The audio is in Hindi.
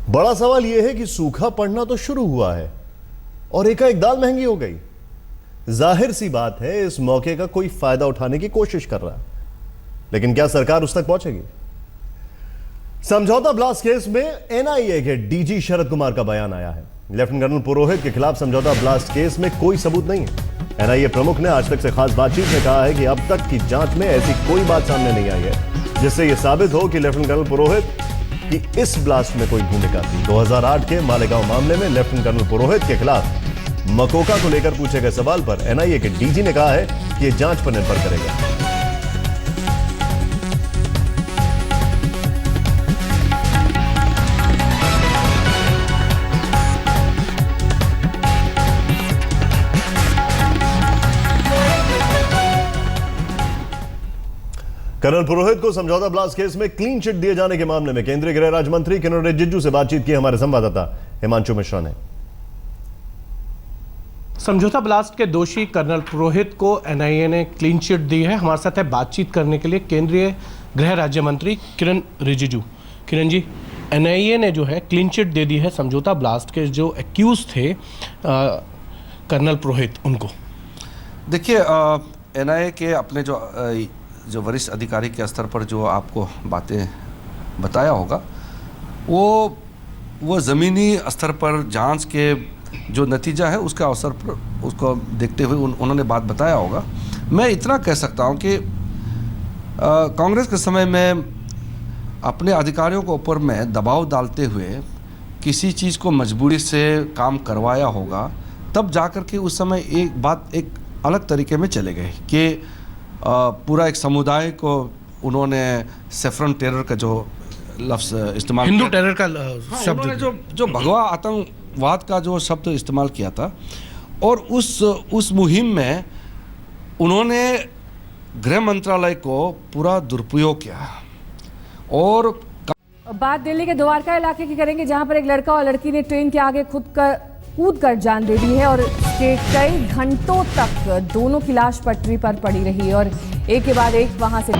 बड़ा सवाल यह है कि सूखा पड़ना तो शुरू हुआ है और एकाएक दाल महंगी हो गई। जाहिर सी बात है इस मौके का कोई फायदा उठाने की कोशिश कर रहा है, लेकिन क्या सरकार उस तक पहुंचेगी? समझौता ब्लास्ट केस में एनआईए के डीजी शरद कुमार का बयान आया है। लेफ्टिनेंट कर्नल पुरोहित के खिलाफ समझौता ब्लास्ट केस में कोई सबूत नहीं है। एनआईए प्रमुख ने आज तक से खास बातचीत में कहा है कि अब तक की जांच में ऐसी कोई बात सामने नहीं आई है जिससे यह साबित हो कि लेफ्टिनेंट कर्नल पुरोहित की इस ब्लास्ट में कोई भूमिका थी। 2008 के मालेगांव मामले में लेफ्टिनेंट कर्नल पुरोहित के खिलाफ मकोका को लेकर पूछे गए सवाल पर एनआईए के डीजी ने कहा है कि यह जांच पर निर्भर करेगा। कर्नल पुरोहित को समझौता ब्लास्ट केस में क्लीन चिट दिए जाने के मामले में केंद्रीय गृह राज्य मंत्री किरेन रिजिजू से बातचीत की हमारे संवाददाता हिमांशु मिश्रा ने। समझौता ब्लास्ट के दोषी कर्नल पुरोहित को एनआईए ने क्लीन चिट दी है। हमारे साथ है बातचीत करने के लिए केंद्रीय गृह राज्य मंत्री किरेन रिजिजू। किरेन जी, एनआईए ने जो है क्लीन चिट दे दी है समझौता ब्लास्ट के जो एक्यूज थे कर्नल पुरोहित उनको। देखिए, एनआईए के अपने जो वरिष्ठ अधिकारी के स्तर पर जो आपको बातें बताया होगा वो ज़मीनी स्तर पर जांच के जो नतीजा है उसका अवसर पर उसको देखते हुए उन्होंने बात बताया होगा। मैं इतना कह सकता हूं कि कांग्रेस के समय में अपने अधिकारियों के ऊपर में दबाव डालते हुए किसी चीज़ को मजबूरी से काम करवाया होगा, तब जाकर के उस समय एक बात एक अलग तरीके में चले गए कि पूरा एक समुदाय को उन्होंने सेफ्रन टेरर का जो लफ्ज़ इस्तेमाल, हिंदू टेरर का शब्द, जो भगवा आतंकवाद का जो शब्द इस्तेमाल किया था, और उस मुहिम में उन्होंने गृह मंत्रालय को पूरा दुरुपयोग किया। और बात दिल्ली के द्वारका इलाके की करेंगे, जहां पर एक लड़का और लड़की ने ट्रेन के आगे कूद कर जान दे दी है और कई घंटों तक दोनों की लाश पटरी पर पड़ी रही और एक के बाद एक वहां से